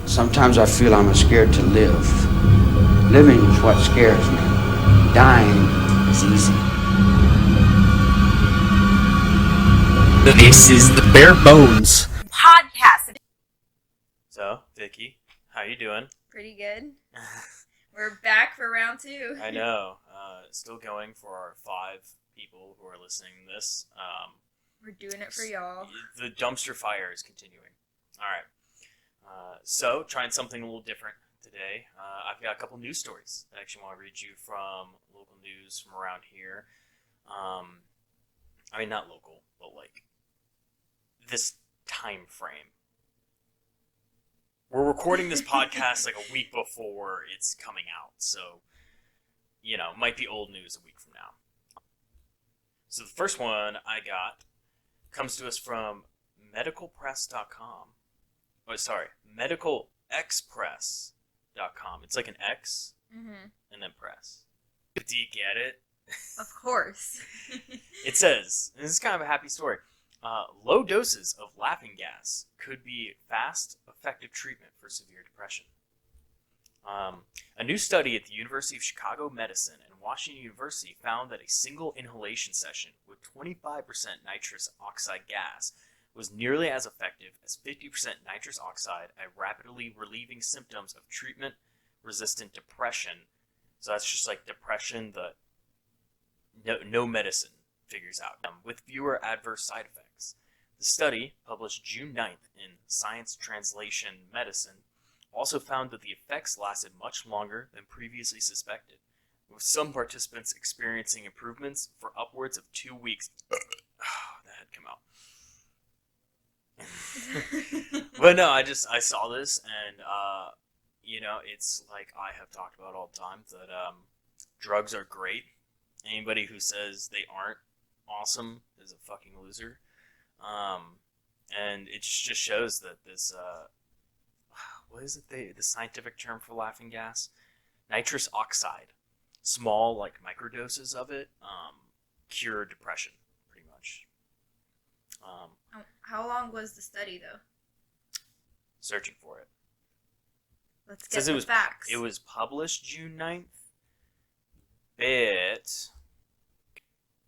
Sometimes I feel I'm scared to live. Living is what scares me. Dying is easy. This is the Bare Bones podcast. So, Vicky, how you doing? Pretty good. We're back for round 2. I know. Still going for our 5 people who are listening to this. We're doing it for y'all. The dumpster fire is continuing. All right. So, trying something a little different today. I've got a couple news stories that I actually want to read you from local news from around here. I mean, not local, but like this time frame. We're recording this podcast like a week before it's coming out, so, you know, might be old news a week from now. So the first one I got comes to us from medicalpress.com. Oh, sorry, medicalexpress.com. It's like an X and then press. Do you get it? Of course. It says, and this is kind of a happy story, low doses of laughing gas could be fast, effective treatment for severe depression. A new study at the University of Chicago Medicine and Washington University found that a single inhalation session with 25% nitrous oxide gas was nearly as effective as 50% nitrous oxide at rapidly relieving symptoms of treatment-resistant depression. So that's just like depression that no medicine figures out, with fewer adverse side effects. The study, published June 9th in Science Translation Medicine, also found that the effects lasted much longer than previously suspected, with some participants experiencing improvements for upwards of 2 weeks. That had come out. But no, I saw this, and you know, it's like I have talked about all the time that drugs are great. Anybody who says they aren't awesome is a fucking loser. And it just shows that this what is it, the scientific term for laughing gas? Nitrous oxide. Small, like, microdoses of it cure depression, pretty much. How long was the study, though? Searching for it. Let's get the facts. It was published June 9th.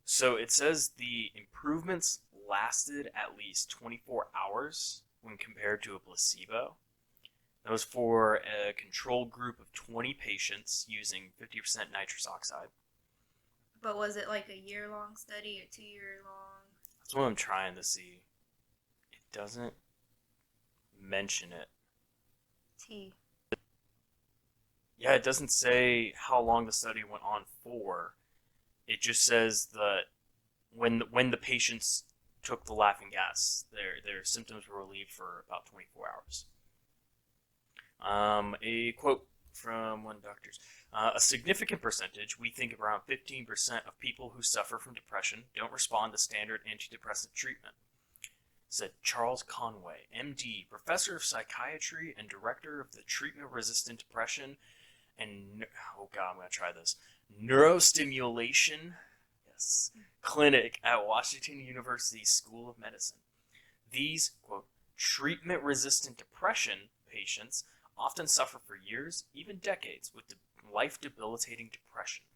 So it says the improvements lasted at least 24 hours when compared to a placebo. That was for a control group of 20 patients using 50% nitrous oxide. But was it like a year-long study or 2-year-long? That's what I'm trying to see. It doesn't mention it. Yeah, it doesn't say how long the study went on for. It just says that when the patients took the laughing gas, their symptoms were relieved for about 24 hours. A quote from one doctor: a significant percentage, we think around 15% of people who suffer from depression don't respond to standard antidepressant treatment, said Charles Conway, MD, professor of psychiatry and director of the treatment-resistant depression and, oh god, I'm going to try this, neurostimulation, yes, clinic at Washington University School of Medicine. These, quote, treatment-resistant depression patients often suffer for years, even decades, with life-debilitating depression.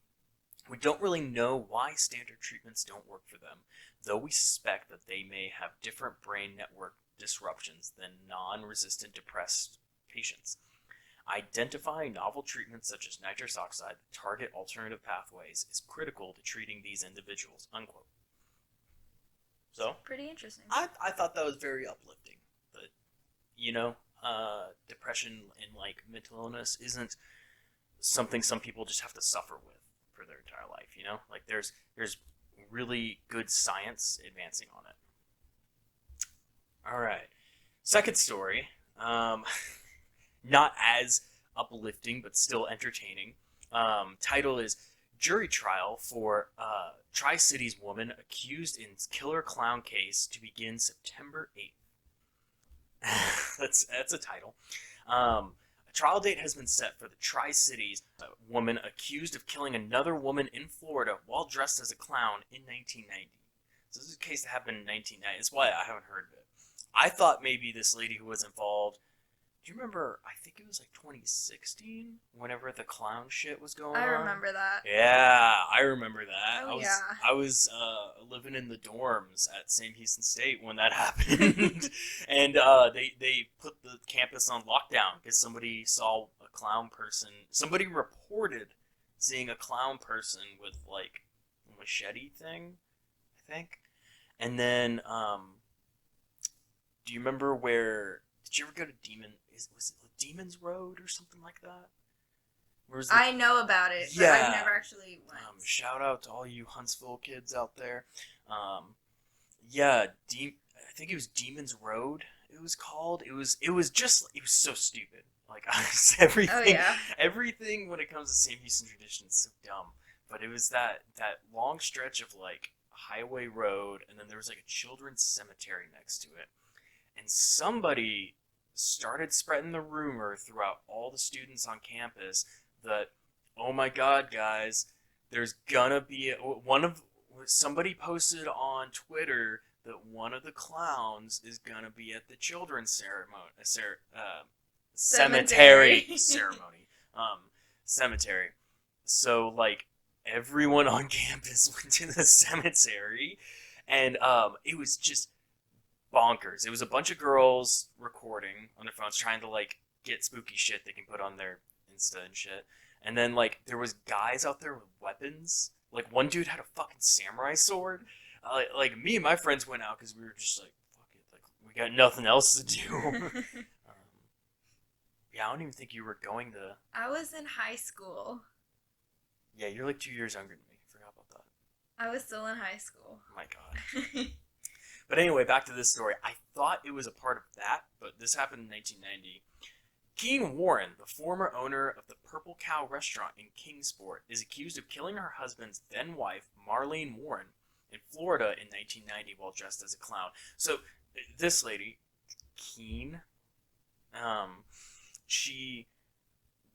We don't really know why standard treatments don't work for them, though we suspect that they may have different brain network disruptions than non-resistant depressed patients. Identifying novel treatments such as nitrous oxide that target alternative pathways is critical to treating these individuals, unquote. So, pretty interesting. I thought that was very uplifting. That, you know, depression and, like, mental illness isn't something some people just have to suffer with for their entire life, you know? Like, there's really good science advancing on it. Alright. Second story. Not as uplifting, but still entertaining. Title is Jury Trial for Tri-Cities Woman Accused in Killer Clown Case to Begin September 8th. That's a title. A trial date has been set for the Tri-Cities woman accused of killing another woman in Florida while dressed as a clown in 1990. So this is a case that happened in 1990. That's why I haven't heard of it. I thought maybe this lady who was involved Do you remember? I think it was like 2016, whenever the clown shit was going I on. remember that. Yeah, I remember that. Oh, I was living in the dorms at Sam Houston State when that happened, and they put the campus on lockdown because somebody saw a clown person. Somebody reported seeing a clown person with like a machete thing, I think. And then, do you remember where? Did you ever go to was it Demon's Road or something like that? I know about it, but Yeah. I've never actually went. Shout out to all you Huntsville kids out there. Yeah, I think it was Demon's Road. It was called. It was so stupid. Like everything. Oh, yeah. Everything when it comes to Sam Houston tradition is so dumb. But it was that long stretch of like highway road, and then there was like a children's cemetery next to it, and somebody started spreading the rumor throughout all the students on campus that, oh my god, guys, there's gonna be somebody posted on Twitter that one of the clowns is gonna be at the children's cemetery cemetery. So like everyone on campus went to the cemetery, and it was just bonkers. It was a bunch of girls recording on their phones, trying to like get spooky shit they can put on their Insta and shit. And then like there was guys out there with weapons. Like one dude had a fucking samurai sword. Like me and my friends went out because we were just like, fuck it, like we got nothing else to do. Yeah, I don't even think you were going to. I was in high school. Yeah, you're like 2 years younger than me. Forgot about that. I was still in high school. Oh my god. But anyway, back to this story. I thought it was a part of that, but this happened in 1990. Keen Warren, the former owner of the Purple Cow restaurant in Kingsport, is accused of killing her husband's then-wife, Marlene Warren, in Florida in 1990 while dressed as a clown. So, this lady, Keen, she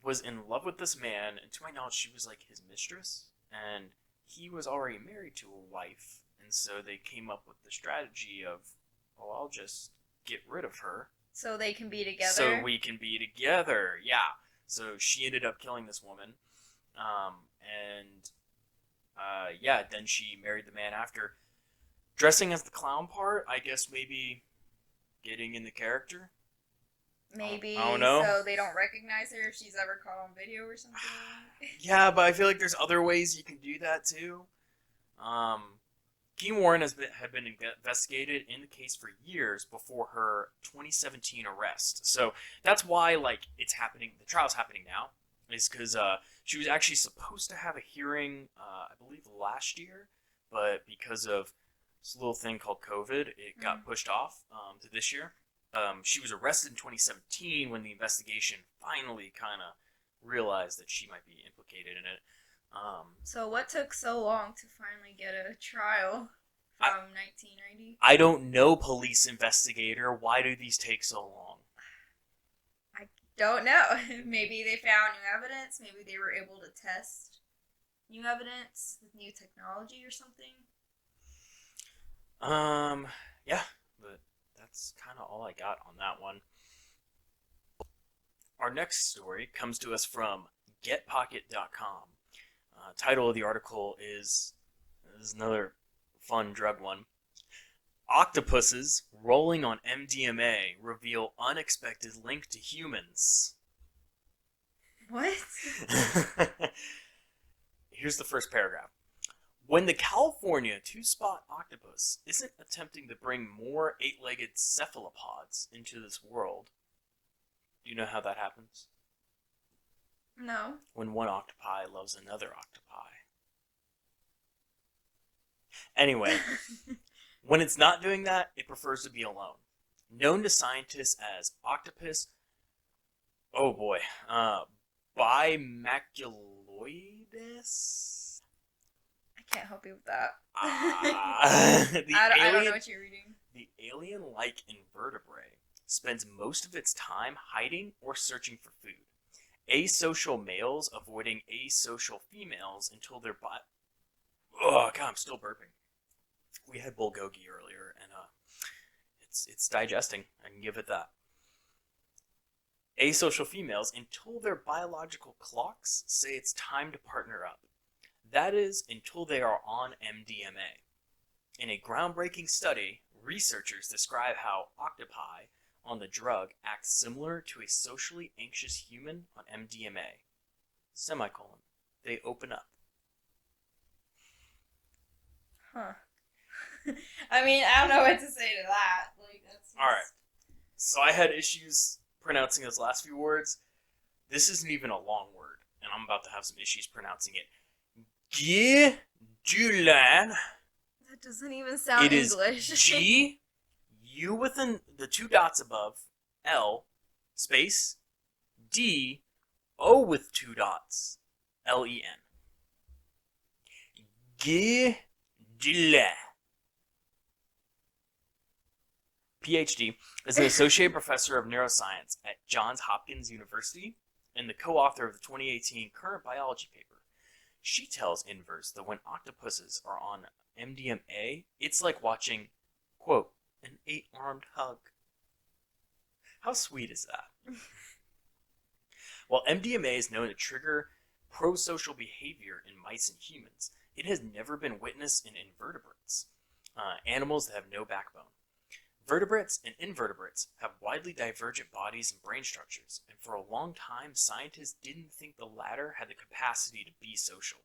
was in love with this man, and to my knowledge, she was like his mistress, and he was already married to a wife. And so they came up with the strategy of, oh, I'll just get rid of her. So they can be together? So we can be together, yeah. So she ended up killing this woman. Yeah, then she married the man after. Dressing as the clown part, I guess maybe getting in the character? Maybe. I don't know. So they don't recognize her if she's ever caught on video or something? Yeah, but I feel like there's other ways you can do that too. Keen Warren had been investigated in the case for years before her 2017 arrest. So that's why, like, it's happening. The trial's happening now, is because she was actually supposed to have a hearing, I believe, last year, but because of this little thing called COVID, it got pushed off to this year. She was arrested in 2017 when the investigation finally kind of realized that she might be implicated in it. So what took so long to finally get a trial from 1990? I don't know, police investigator. Why do these take so long? I don't know. Maybe they found new evidence. Maybe they were able to test new evidence with new technology or something. Yeah, but that's kind of all I got on that one. Our next story comes to us from GetPocket.com. Title of the article is another fun drug one. Octopuses rolling on MDMA reveal unexpected link to humans. What? Here's the first paragraph. When the California two-spot octopus isn't attempting to bring more eight-legged cephalopods into this world, do you know how that happens? No. When one octopi loves another octopi. Anyway, when it's not doing that, it prefers to be alone. Known to scientists as octopus, bimaculoides? I can't help you with that. I don't know what you're reading. The alien-like invertebrate spends most of its time hiding or searching for food. Asocial males avoiding asocial females until their Oh god, I'm still burping. We had bulgogi earlier, and it's digesting. I can give it that. asocial females until their biological clocks say it's time to partner up. That is, until they are on MDMA. In a groundbreaking study, researchers describe how octopi on the drug act similar to a socially anxious human on MDMA. Semicolon. They open up. Huh. I mean, I don't know what to say to that. Like, that's just... All right. So I had issues pronouncing those last few words. This isn't even a long word, and I'm about to have some issues pronouncing it. Gildulan. That doesn't even sound It is English. G, U within the two dots above, L, space, D, O with two dots, L-E-N. Gildulan. PhD, is an associate professor of neuroscience at Johns Hopkins University and the co-author of the 2018 Current Biology paper. She tells Inverse that when octopuses are on MDMA, it's like watching, quote, an 8-armed hug. How sweet is that? While MDMA is known to trigger prosocial behavior in mice and humans, it has never been witnessed in invertebrates, animals that have no backbone. Vertebrates and invertebrates have widely divergent bodies and brain structures, and for a long time, scientists didn't think the latter had the capacity to be social.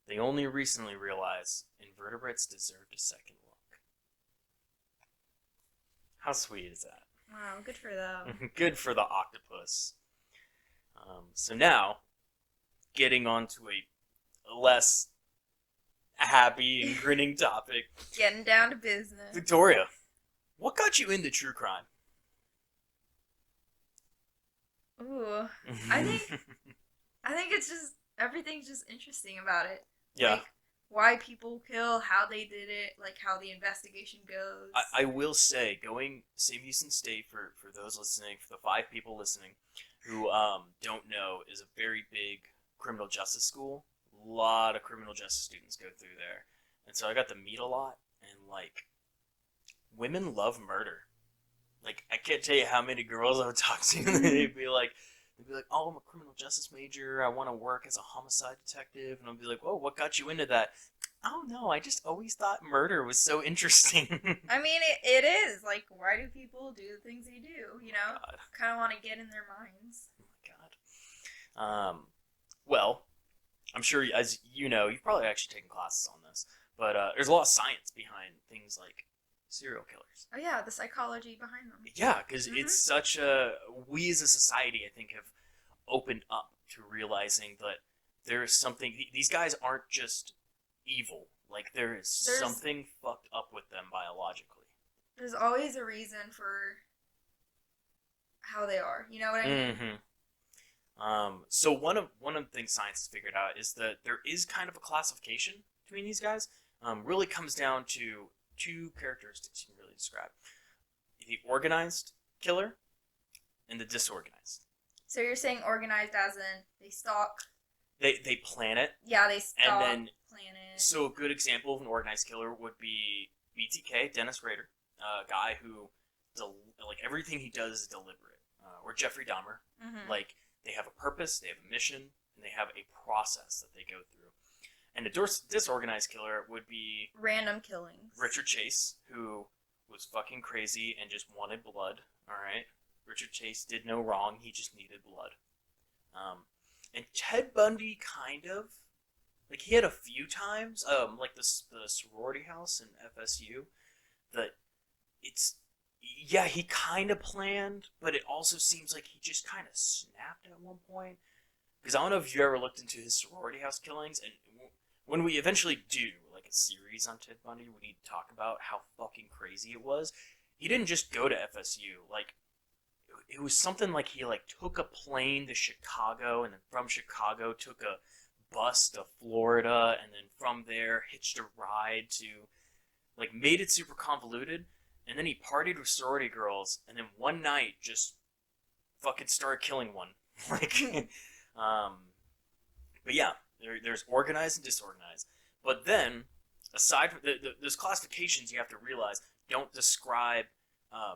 They only recently realized invertebrates deserved a second look. How sweet is that? Wow, good for them. Good for the octopus. So now, getting on to a less happy and grinning topic. Getting down to business. Victoria, what got you into true crime? Ooh, I think it's just everything's just interesting about it. Yeah. Like why people kill, how they did it, like how the investigation goes. I will say, going Sam Houston State, for those listening, for the 5 people listening who don't know, is a very big criminal justice school. A lot of criminal justice students go through there. And so I got to meet a lot, and like, women love murder. Like, I can't tell you how many girls I would talk to, and they'd be like, oh, I'm a criminal justice major, I want to work as a homicide detective, and I'll be like, whoa, what got you into that? Oh no, I just always thought murder was so interesting. I mean, it is. Like, why do people do the things they do, you know? God. Kind of want to get in their minds. Oh my god. Well, I'm sure, as you know, you've probably actually taken classes on this, but there's a lot of science behind things like serial killers. Oh yeah, the psychology behind them. Yeah, because it's such a... We as a society, I think, have opened up to realizing that there is something... These guys aren't just evil. Like, there's something fucked up with them biologically. There's always a reason for how they are. You know what I mean? Mm-hmm. So one of the things science has figured out is that there is kind of a classification between these guys. Really comes down to 2 characteristics you can really describe: the organized killer and the disorganized. So you're saying organized as in they stalk? They plan it. Yeah, they stalk, and then, plan it. So a good example of an organized killer would be BTK, Dennis Rader, a guy who, like, everything he does is deliberate. Or Jeffrey Dahmer. Mm-hmm. Like, they have a purpose, they have a mission, and they have a process that they go through. And a disorganized killer would be... random killings. Richard Chase, who was fucking crazy and just wanted blood, alright? Richard Chase did no wrong, he just needed blood. And Ted Bundy, kind of. Like, he had a few times, like the sorority house in FSU, that it's... Yeah, he kind of planned, but it also seems like he just kind of snapped at one point. Because I don't know if you ever looked into his sorority house killings, and when we eventually do, like, a series on Ted Bundy, we need to talk about how fucking crazy it was. He didn't just go to FSU. Like, it was something like he, like, took a plane to Chicago, and then from Chicago took a bus to Florida, and then from there hitched a ride to, like, made it super convoluted, and then he partied with sorority girls, and then one night just fucking started killing one. Like, but yeah, there's organized and disorganized. But then, aside from those classifications, you have to realize don't describe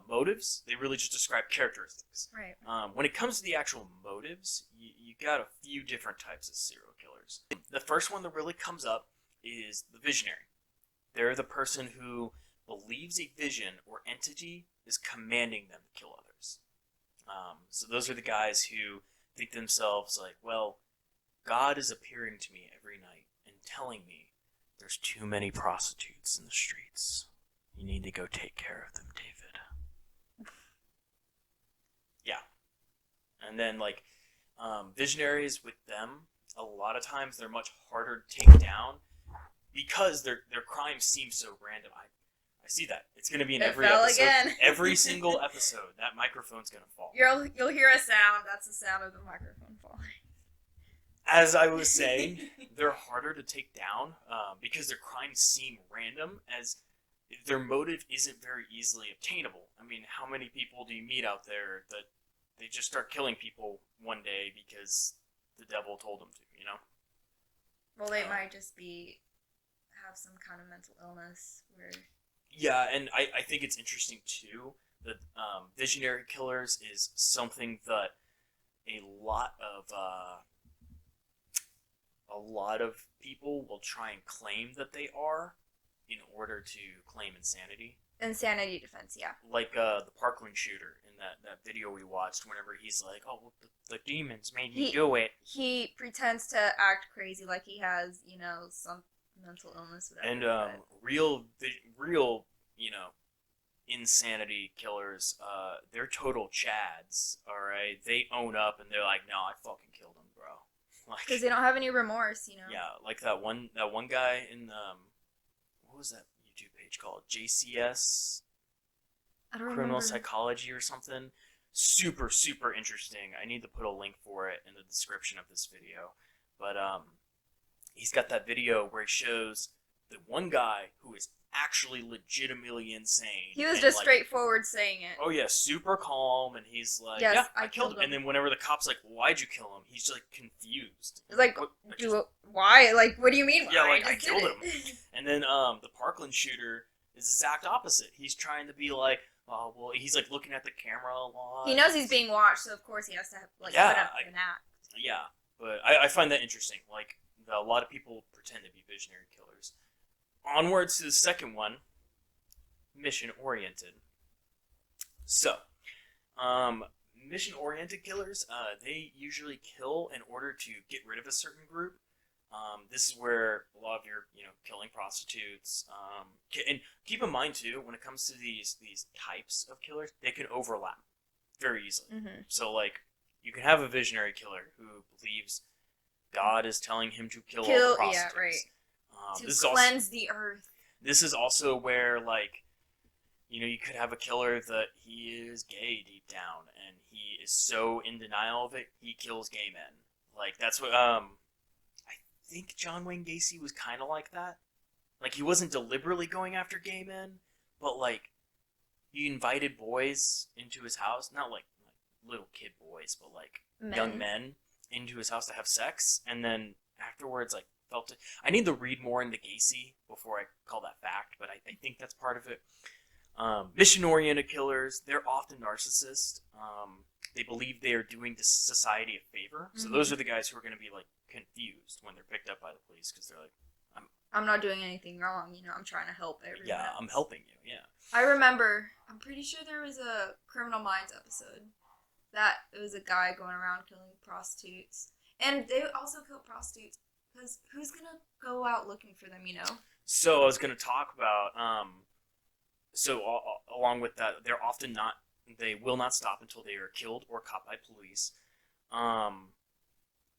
motives. They really just describe characteristics. Right. When it comes to the actual motives, you got a few different types of serial killers. The first one that really comes up is the visionary. They're the person who believes a vision or entity is commanding them to kill others. So those are the guys who think themselves like, well, God is appearing to me every night and telling me there's too many prostitutes in the streets. You need to go take care of them, David. Yeah. And then, like, visionaries with them, a lot of times they're much harder to take down because their crimes seem so random. I see that. It's going to be in every episode. Again. Every single episode, that microphone's going to fall. You'll hear a sound. That's the sound of the microphone falling. As I was saying, they're harder to take down because their crimes seem random, as their motive isn't very easily obtainable. I mean, how many people do you meet out there that they just start killing people one day because the devil told them to, you know? Well, they might just have some kind of mental illness where... Yeah, and I think it's interesting, too, that visionary killers is something that a lot of people will try and claim that they are in order to claim insanity. Insanity defense, yeah. Like the Parkland shooter in that video we watched, whenever he's like, oh, well, the demons made me do it. He pretends to act crazy like he has, some mental illness, whatever. And real, insanity killers, they're total chads, alright? They own up and they're like, no, I fucking killed him, bro. Because they don't have any remorse, Yeah, like that one guy in what was that YouTube page called? JCS? I don't Criminal remember. Psychology or something. Super, super interesting. I need to put a link for it in the description of this video. But he's got that video where he shows the one guy who is actually legitimately insane. He was just straightforward saying it. Oh yeah, super calm, and he's like, yes, yeah, I killed him. And then whenever the cop's like, why'd you kill him? He's like confused. It's like, why? Like, what do you mean? Yeah, like I killed him. And then the Parkland shooter is the exact opposite. He's trying to be like, oh well, he's like looking at the camera a lot. He knows he's being watched, so of course he has to put up an act. Yeah, but I find that interesting. Like, a lot of people pretend to be visionary killers. Onwards to the second one, mission-oriented. So, mission-oriented killers, they usually kill in order to get rid of a certain group. This is where a lot of your, killing prostitutes. And keep in mind too, when it comes to these types of killers, they can overlap very easily. Mm-hmm. So, like, you can have a visionary killer who believes God is telling him to kill all the prostitutes. Yeah, right. To cleanse the earth. This is also where, like, you could have a killer that he is gay deep down, and he is so in denial of it, he kills gay men. Like, that's what, I think John Wayne Gacy was kind of like that. Like, he wasn't deliberately going after gay men, but, like, he invited boys into his house, not like little kid boys, but, like, young men into his house to have sex, and then afterwards, like, felt it. I need to read more into Gacy before I call that fact, but I think that's part of it. Mission-oriented killers, they're often narcissists. They believe they are doing society a favor. So those are the guys who are going to be, like, confused when they're picked up by the police, because they're like, I'm not doing anything wrong, I'm trying to help everyone yeah, else. I'm helping you, yeah. I remember, I'm pretty sure there was a Criminal Minds episode that it was a guy going around killing prostitutes. And they also kill prostitutes. Because who's going to go out looking for them, So I was going to talk about, along with that, they will not stop until they are killed or caught by police.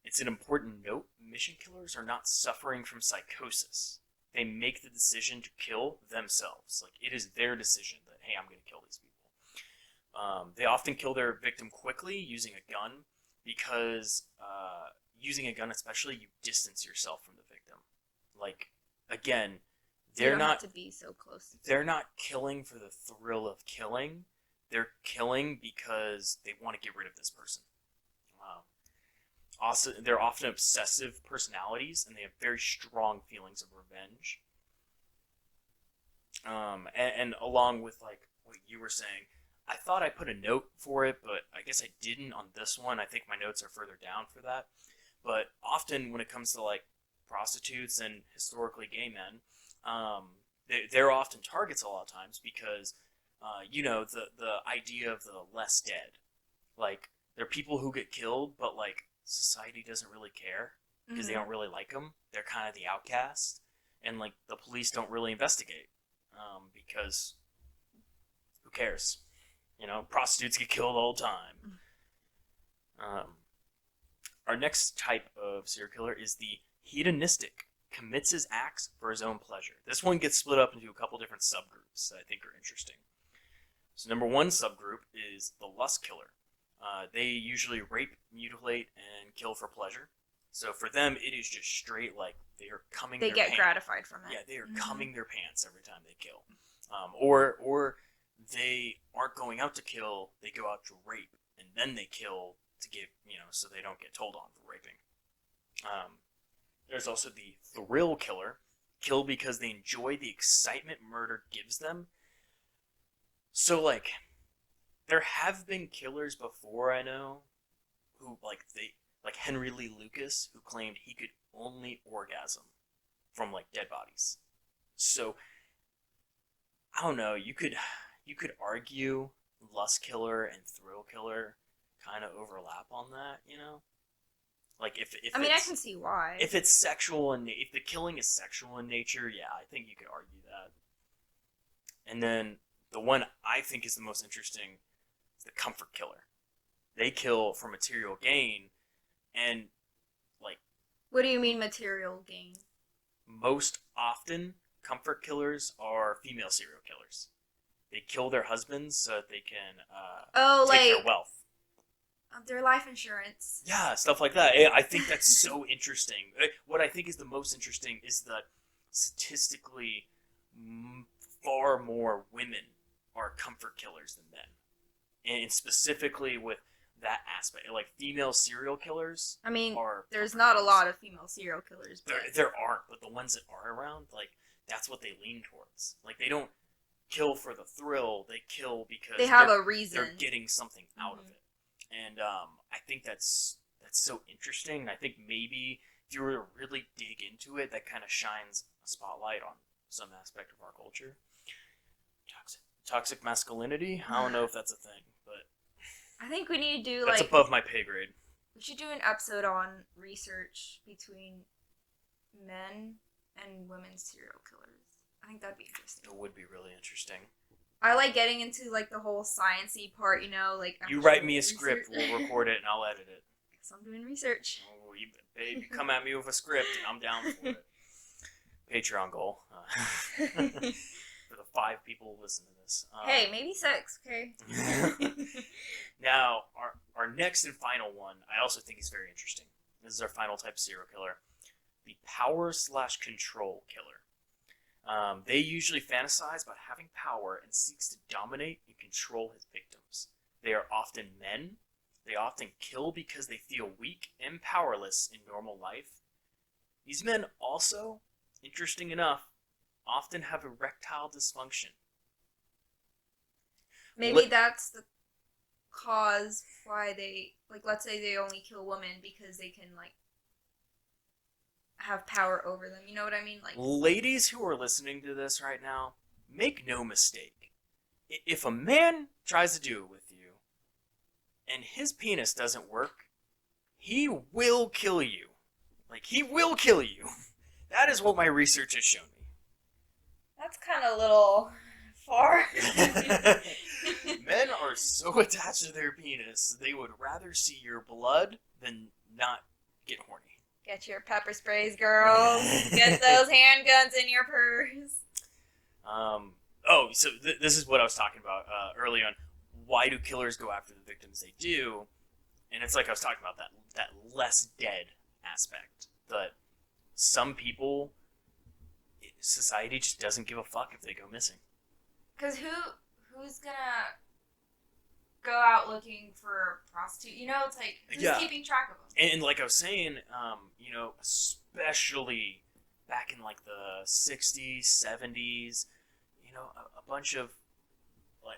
It's an important note, mission killers are not suffering from psychosis. They make the decision to kill themselves. Like, it is their decision that, hey, I'm going to kill these people. They often kill their victim quickly using a gun because... using a gun especially, you distance yourself from the victim. Like, again, they're not have to be so close. They're not killing for the thrill of killing. They're killing because they want to get rid of this person. Also, they're often obsessive personalities, and they have very strong feelings of revenge. And along with, like, what you were saying, I thought I put a note for it, but I guess I didn't on this one. I think my notes are further down for that. But often when it comes to like prostitutes and historically gay men, they're often targets a lot of times because, the idea of the less dead. Like, they're people who get killed, but like society doesn't really care because they don't really like them. They're kind of the outcast, and like the police don't really investigate because who cares? Prostitutes get killed all the time. Our next type of serial killer is the hedonistic, commits his acts for his own pleasure. This one gets split up into a couple different subgroups that I think are interesting. So number one subgroup is the lust killer. They usually rape, mutilate, and kill for pleasure. So for them, it is just straight, like, they are coming their pants. They get gratified from it. Yeah, they are coming their pants every time they kill. Or they aren't going out to kill, they go out to rape, and then they kill to get, so they don't get told on for raping. There's also the thrill killer, kill because they enjoy the excitement murder gives them. So, like, there have been killers before, I know, who, like Henry Lee Lucas, who claimed he could only orgasm from, like, dead bodies. So, I don't know, you could argue lust killer and thrill killer kind of overlap on that, Like, if I can see why. If it's sexual and if the killing is sexual in nature, yeah, I think you could argue that. And then the one I think is the most interesting is the comfort killer. They kill for material gain, and like. What do you mean material gain? Most often, comfort killers are female serial killers. They kill their husbands so that they can take their wealth. Their life insurance. Yeah, stuff like that. I think that's so interesting. What I think is the most interesting is that statistically, far more women are comfort killers than men. And specifically with that aspect. Like, female serial killers there's not a lot of female serial killers. But there aren't, but the ones that are around, like, that's what they lean towards. Like, they don't kill for the thrill, they kill because they have a reason. They're getting something out of it. And I think that's so interesting. I think maybe if you were to really dig into it, that kind of shines a spotlight on some aspect of our culture. Toxic masculinity? I don't know if that's a thing, but I think we need to do that's above my pay grade. We should do an episode on research between men and women's serial killers. I think that'd be interesting. It would be really interesting. I like getting into, like, the whole sciencey part, like... You write me a script, we'll record it, and I'll edit it. Guess I'm doing research. Oh, babe, come at me with a script, and I'm down for it. Patreon goal. For the 5 people who listen to this. Hey, maybe 6, okay? Now, our next and final one, I also think is very interesting. This is our final type of serial killer. The power/control killer. They usually fantasize about having power and seeks to dominate and control his victims. They are often men. They often kill because they feel weak and powerless in normal life. These men also, interesting enough, often have erectile dysfunction. Maybe that's the cause why they, like, let's say they only kill women because they can, like, have power over them. You know what I mean? Like, ladies who are listening to this right now, make no mistake. If a man tries to do it with you, and his penis doesn't work, he will kill you. Like, he will kill you. That is what my research has shown me. That's kind of a little far. Men are so attached to their penis, they would rather see your blood than not get horny. Get your pepper sprays, girls. Get those handguns in your purse. So this is what I was talking about early on. Why do killers go after the victims they do? And it's like I was talking about that less dead aspect. That some people, society just doesn't give a fuck if they go missing. Because who's gonna go out looking for a prostitute? It's like, who's keeping track of them? And like I was saying, especially back in like the 60s, 70s, a bunch of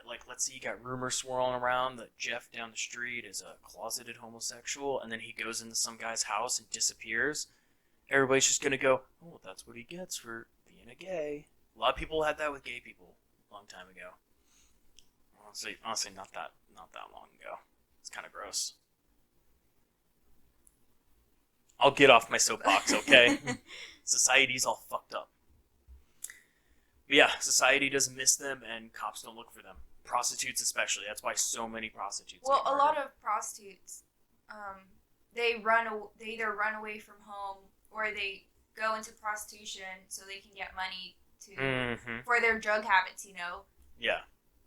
like let's say you got rumors swirling around that Jeff down the street is a closeted homosexual, and then he goes into some guy's house and disappears. Everybody's just gonna go, oh, that's what he gets for being a gay. A lot of people had that with gay people a long time ago. Honestly, not that long ago. It's kind of gross. I'll get off my soapbox, okay? Society's all fucked up. But yeah, society doesn't miss them, and cops don't look for them. Prostitutes especially. That's why so many prostitutes. Well, a lot of prostitutes, they either run away from home or they go into prostitution so they can get money for their drug habits. Yeah.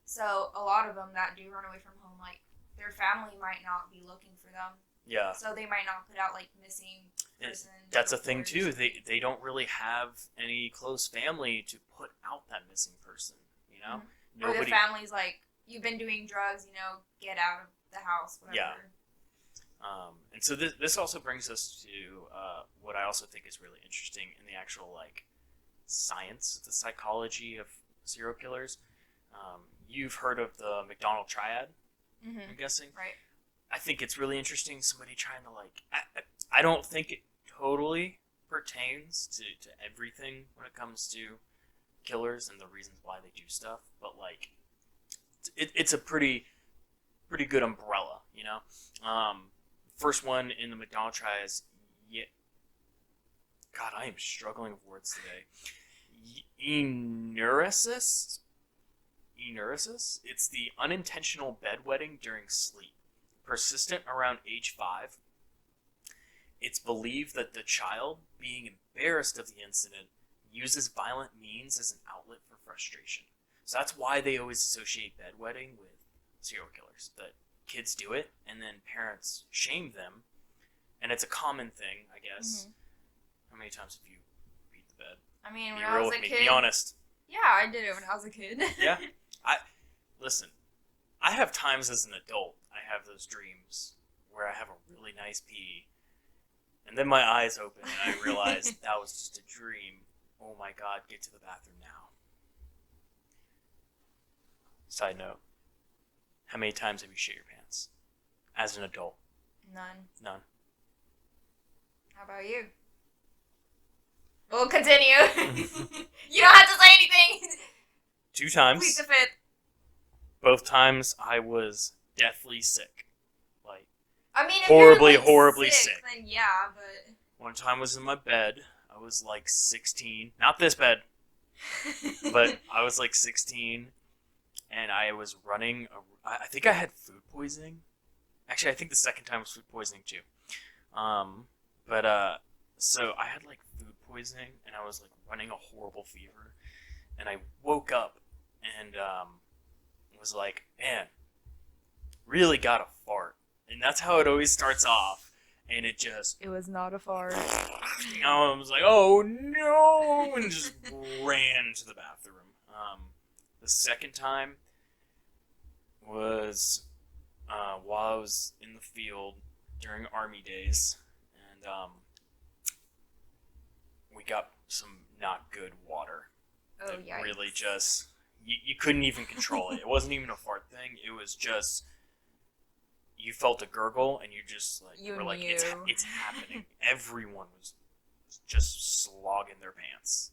So a lot of them that do run away from home, like their family might not be looking for them. Yeah. So they might not put out like missing person. That's a thing too. They don't really have any close family to put out that missing person. Mm-hmm. Or the family's like, you've been doing drugs, get out of the house, whatever. Yeah. And so this also brings us to what I also think is really interesting in the actual like science, the psychology of serial killers. You've heard of the McDonald triad, I'm guessing? Right. I think it's really interesting, somebody trying to like... I don't think it totally pertains to everything when it comes to killers and the reasons why they do stuff, but like, it's a pretty good umbrella, First one in the McDonald triad is... God, I am struggling with words today. Enuresis? It's the unintentional bedwetting during sleep. Persistent around age 5. It's believed that the child, being embarrassed of the incident, uses violent means as an outlet for frustration. So that's why they always associate bedwetting with serial killers. That kids do it, and then parents shame them, and it's a common thing, I guess. Mm-hmm. How many times have you beat the bed? I mean, when I was a kid... Be honest. Yeah, I did it when I was a kid. Yeah? Listen, I have times as an adult, I have those dreams where I have a really nice pee, and then my eyes open and I realize that was just a dream. Oh my god, get to the bathroom now. Side note, how many times have you shit your pants as an adult? None. How about you? We'll continue. You don't have to say anything. 2 times. Plead the fifth. Both times I was deathly sick. Like, I mean, if horribly sick. Then yeah, but... One time I was in my bed. I was like 16. Not this bed. But I was like 16. And I was running... I think I had food poisoning. Actually, I think the second time was food poisoning too. So I had like food poisoning. And I was like running a horrible fever. And I woke up and... was like, man, really gotta fart. And that's how it always starts off. And it was not a fart. I was like, oh no, and just ran to the bathroom. The second time was while I was in the field during Army days. And we got some not good water. Oh, yeah. Really just... You couldn't even control it. It wasn't even a fart thing. It was just... You felt a gurgle, and you just were like, it's happening. Everyone was just slogging their pants.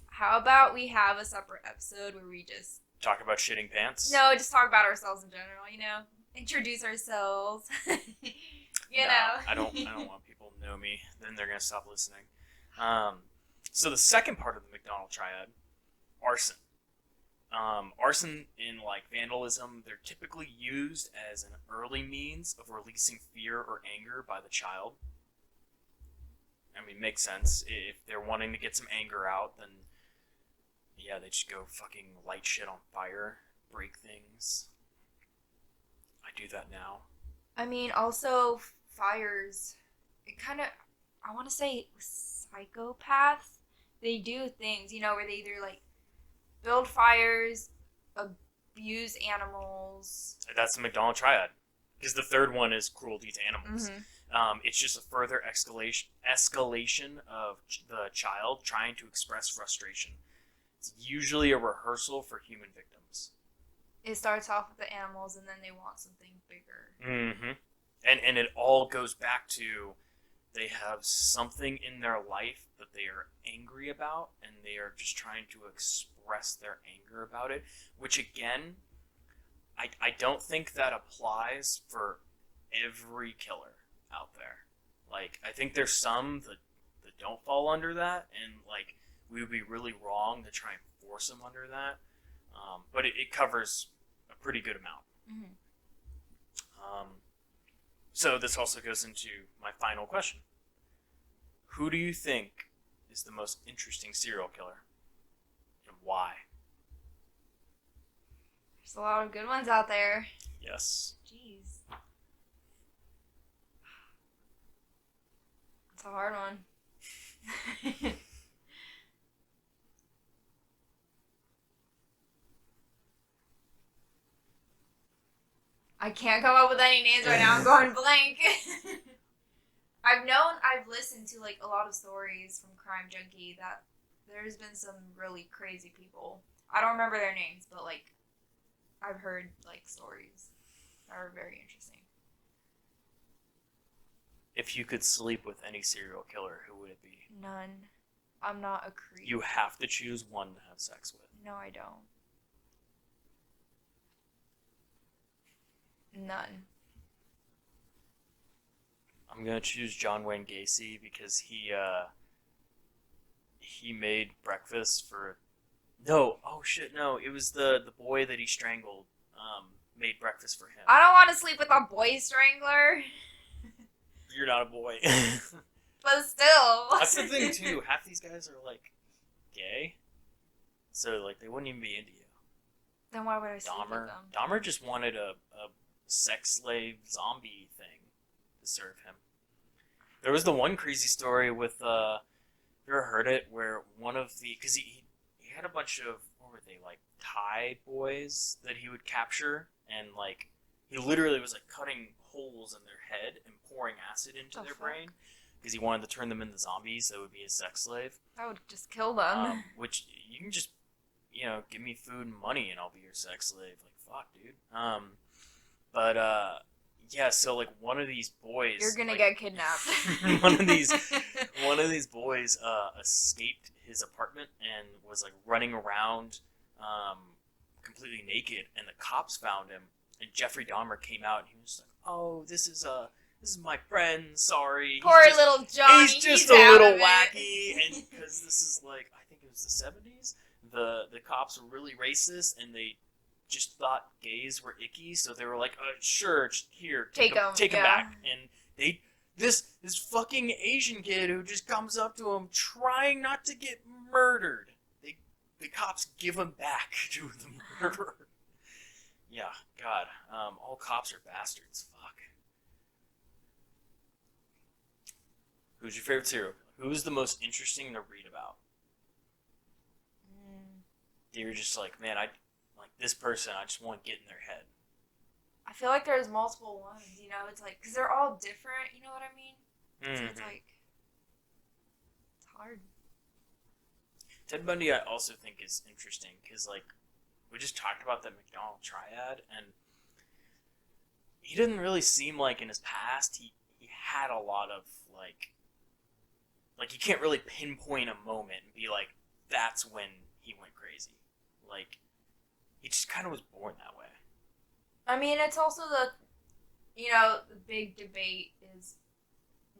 How about we have a separate episode where we just... Talk about shitting pants? No, just talk about ourselves in general, Introduce ourselves. you know. I don't want people to know me. Then they're going to stop listening. So the second part of the McDonald triad, arson. Arson in vandalism, they're typically used as an early means of releasing fear or anger by the child. I mean, makes sense. If they're wanting to get some anger out, then yeah, they just go fucking light shit on fire, break things. I do that now. I mean, also fires, it kind of, I want to say psychopaths, they do things, where they either build fires, abuse animals. That's the McDonald triad. Because the third one is cruelty to animals. Mm-hmm. It's just a further escalation of the child trying to express frustration. It's usually a rehearsal for human victims. It starts off with the animals, and then they want something bigger. Mm-hmm. And it all goes back to they have something in their life that they are angry about, and they are just trying to express their anger about it, which again, I don't think that applies for every killer out there. Like, I think there's some that don't fall under that, and like we would be really wrong to try and force them under that. But it covers a pretty good amount. Mm-hmm. So this also goes into my final question. Who do you think is the most interesting serial killer, and why? There's a lot of good ones out there. Yes. Jeez. It's a hard one. I can't come up with any names right now. I'm going blank. I've listened to like a lot of stories from Crime Junkie that there's been some really crazy people. I don't remember their names, but like I've heard like stories that are very interesting. If you could sleep with any serial killer, who would it be? None. I'm not a creep. You have to choose one to have sex with. No, I don't. None. I'm gonna choose John Wayne Gacy because he made breakfast for. No, oh shit, no! It was the boy that he strangled. Made breakfast for him. I don't want to sleep with a boy strangler. You're not a boy. But still. That's the thing too. Half these guys are like gay, so like they wouldn't even be into you. Then why would I sleep with them? Dahmer just wanted a sex slave zombie thing to serve him. There was the one crazy story with you ever heard it, where one of the, because he had a bunch of, what were they, like Thai boys that he would capture, and like he literally was like cutting holes in their head and pouring acid into their brain because he wanted to turn them into zombies that would be his sex slave. I would just kill them. Which you can just, give me food and money and I'll be your sex slave. Like, fuck, dude. Yeah, so like one of these boys, you're gonna get kidnapped. one of these boys escaped his apartment and was like running around completely naked, and the cops found him, and Jeffrey Dahmer came out and he was like, "Oh, this is my friend, sorry. Poor little Johnny. He's just a little wacky." And because this is like, I think it was the 70s, the cops were really racist, and they just thought gays were icky, so they were like, sure, here, take him back. And this fucking Asian kid who just comes up to him trying not to get murdered, the cops give him back to the murderer. Yeah, God, all cops are bastards. Fuck. Who's your favorite serial killer? Who's the most interesting to read about? You're just like, man, this person, I just want to get in their head. I feel like there's multiple ones, it's like, because they're all different, you know what I mean? Mm-hmm. So it's like, it's hard. Ted Bundy, I also think is interesting, because, like, we just talked about that McDonald triad, and he didn't really seem like in his past, he had a lot of, like, you can't really pinpoint a moment and be like, that's when he went crazy. Like, he just kind of was born that way. I mean, it's also the big debate is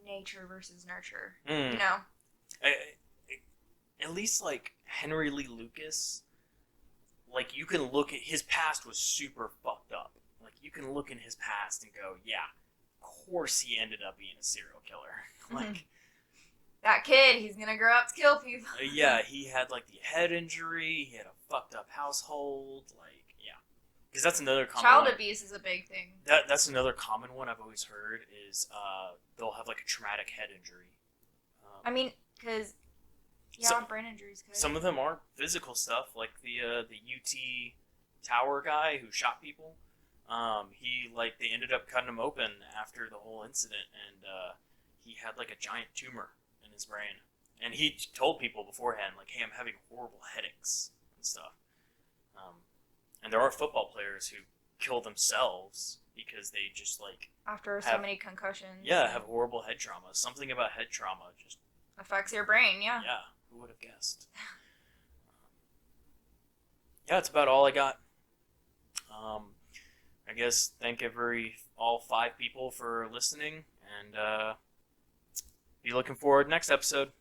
nature versus nurture. At least, like, Henry Lee Lucas, like, you can look at his past was super fucked up. Like, you can look in his past and go, yeah, of course he ended up being a serial killer. Like, that kid, he's gonna grow up to kill people. Yeah, he had, like, the head injury, he had a fucked up household, like, yeah. Because that's another common Child one. abuse is a big thing. That's another common one I've always heard is they'll have, like, a traumatic head injury. I mean, because, brain injuries could. Some of them are physical stuff, like the UT Tower guy who shot people. They ended up cutting him open after the whole incident, and he had, like, a giant tumor in his brain. And he told people beforehand, like, hey, I'm having horrible headaches and stuff. And there are football players who kill themselves because they just like After so many concussions. Yeah, have horrible head trauma. Something about head trauma just affects your brain, yeah. Yeah, who would have guessed? Yeah, that's about all I got. I guess thank all 5 people for listening, and be looking forward to next episode.